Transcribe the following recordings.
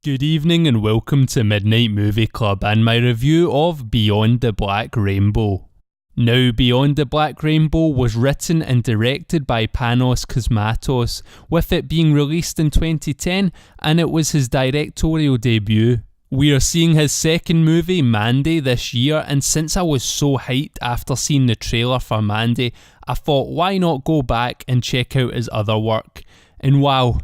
Good evening and welcome to Midnight Movie Club and my review of Beyond the Black Rainbow. Now, Beyond the Black Rainbow was written and directed by Panos Cosmatos, with it being released in 2010, and it was his directorial debut. We are seeing his second movie, Mandy, this year, and since I was so hyped after seeing the trailer for Mandy, I thought why not go back and check out his other work. And wow,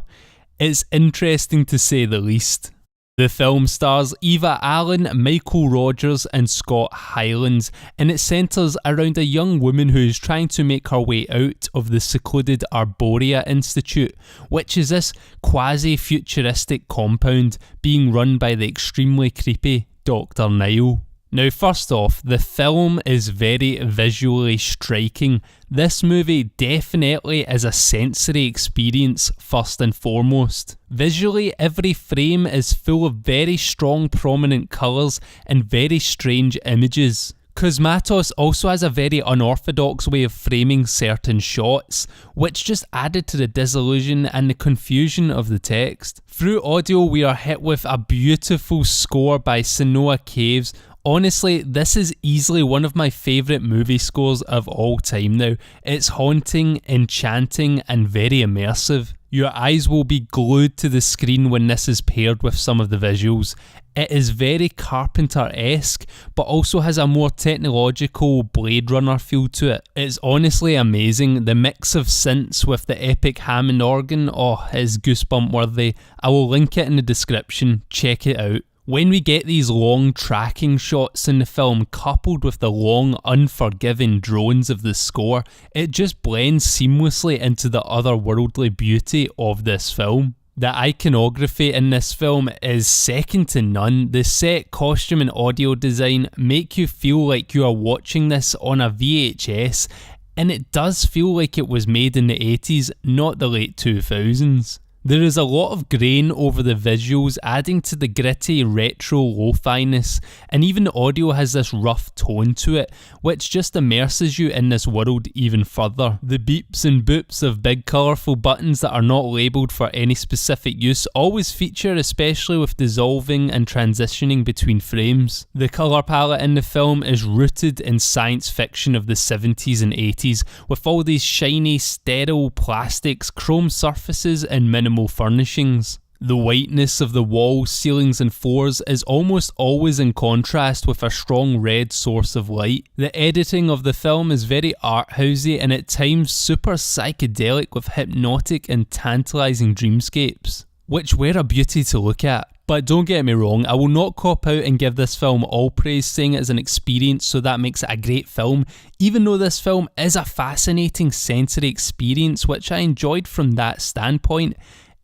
it's interesting to say the least. The film stars Eva Allen, Michael Rogers and Scott Hylands, and it centres around a young woman who is trying to make her way out of the secluded Arboria Institute, which is this quasi-futuristic compound being run by the extremely creepy Dr. Nile. Now, first off, the film is very visually striking. This movie definitely is a sensory experience first and foremost. Visually, every frame is full of very strong prominent colours and very strange images. Cosmatos also has a very unorthodox way of framing certain shots, which just added to the disillusion and the confusion of the text. Through audio, we are hit with a beautiful score by Sonoa Caves. Honestly, this is easily one of my favourite movie scores of all time now. It's haunting, enchanting and very immersive. Your eyes will be glued to the screen when this is paired with some of the visuals. It is very Carpenter-esque, but also has a more technological Blade Runner feel to it. It's honestly amazing. The mix of synths with the epic Hammond organ, is goosebump worthy. I will link it in the description, check it out. When we get these long tracking shots in the film coupled with the long unforgiving drones of the score, it just blends seamlessly into the otherworldly beauty of this film. The iconography in this film is second to none. The set, costume and audio design make you feel like you are watching this on a VHS, and it does feel like it was made in the 80s, not the late 2000s. There is a lot of grain over the visuals, adding to the gritty retro lo-fi-ness, and even the audio has this rough tone to it, which just immerses you in this world even further. The beeps and boops of big colourful buttons that are not labelled for any specific use always feature, especially with dissolving and transitioning between frames. The colour palette in the film is rooted in science fiction of the 70s and 80s, with all these shiny, sterile plastics, chrome surfaces and minimal furnishings. The whiteness of the walls, ceilings and floors is almost always in contrast with a strong red source of light. The editing of the film is very arthousey and at times super psychedelic with hypnotic and tantalising dreamscapes, which were a beauty to look at. But don't get me wrong, I will not cop out and give this film all praise saying it is an experience so that makes it a great film, even though this film is a fascinating sensory experience which I enjoyed from that standpoint.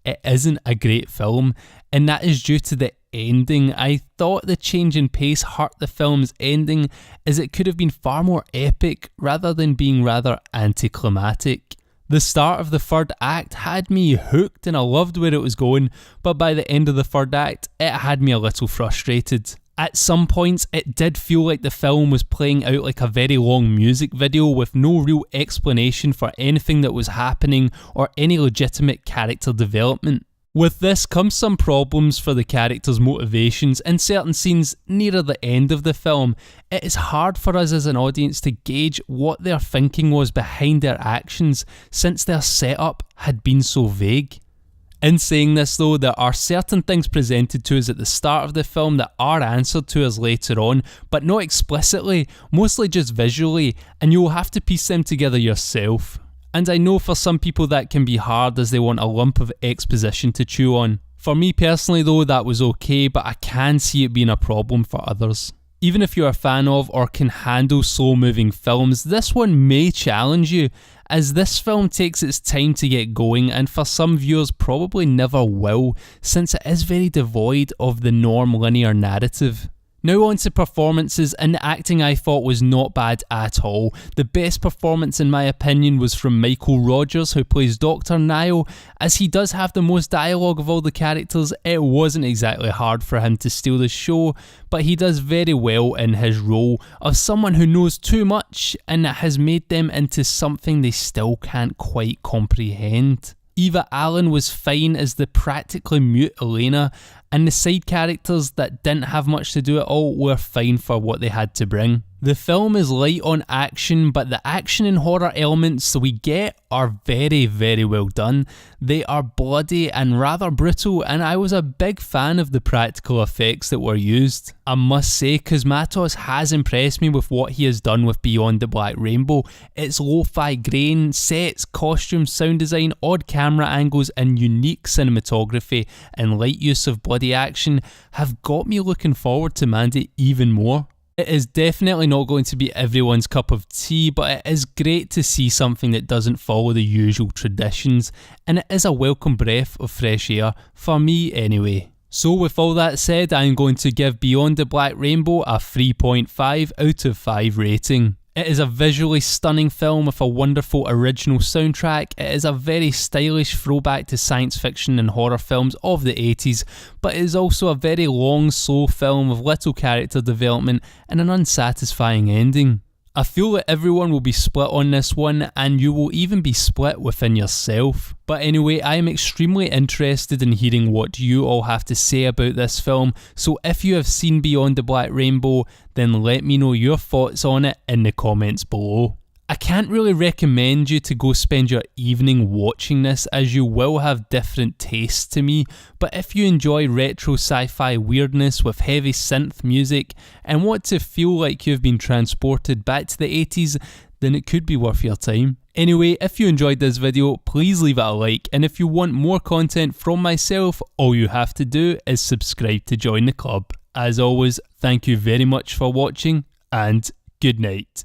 It isn't a great film, and that is due to the ending. I thought the change in pace hurt the film's ending, as it could have been far more epic rather than being rather anticlimactic. The start of the third act had me hooked and I loved where it was going, but by the end of the third act, it had me a little frustrated. At some points, it did feel like the film was playing out like a very long music video with no real explanation for anything that was happening or any legitimate character development. With this comes some problems for the characters' motivations in certain scenes nearer the end of the film. It is hard for us as an audience to gauge what their thinking was behind their actions since their setup had been so vague. In saying this though, there are certain things presented to us at the start of the film that are answered to us later on, but not explicitly, mostly just visually, and you will have to piece them together yourself. And I know for some people that can be hard as they want a lump of exposition to chew on. For me personally though, that was okay, but I can see it being a problem for others. Even if you're a fan of or can handle slow moving films, this one may challenge you, as this film takes its time to get going and for some viewers probably never will, since it is very devoid of the norm linear narrative. Now on to performances, and the acting I thought was not bad at all. The best performance in my opinion was from Michael Rogers, who plays Dr. Nile. As he does have the most dialogue of all the characters, it wasn't exactly hard for him to steal the show, but he does very well in his role of someone who knows too much and that has made them into something they still can't quite comprehend. Eva Allen was fine as the practically mute Elena, and the side characters that didn't have much to do at all were fine for what they had to bring. The film is light on action, but the action and horror elements we get are very, very well done. They are bloody and rather brutal, and I was a big fan of the practical effects that were used. I must say, Cosmatos has impressed me with what he has done with Beyond the Black Rainbow. Its lo-fi grain, sets, costumes, sound design, odd camera angles, and unique cinematography and light use of bloody action have got me looking forward to Mandy even more. It is definitely not going to be everyone's cup of tea, but it is great to see something that doesn't follow the usual traditions, and it is a welcome breath of fresh air, for me anyway. So with all that said, I am going to give Beyond the Black Rainbow a 3.5 out of 5 rating. It is a visually stunning film with a wonderful original soundtrack. It is a very stylish throwback to science fiction and horror films of the 80s, but it is also a very long, slow film with little character development and an unsatisfying ending. I feel that everyone will be split on this one, and you will even be split within yourself. But anyway, I am extremely interested in hearing what you all have to say about this film, so if you have seen Beyond the Black Rainbow, then let me know your thoughts on it in the comments below. I can't really recommend you to go spend your evening watching this, as you will have different tastes to me, but if you enjoy retro sci-fi weirdness with heavy synth music and want to feel like you've been transported back to the 80s, then it could be worth your time. Anyway, if you enjoyed this video, please leave it a like, and if you want more content from myself, all you have to do is subscribe to join the club. As always, thank you very much for watching, and good night.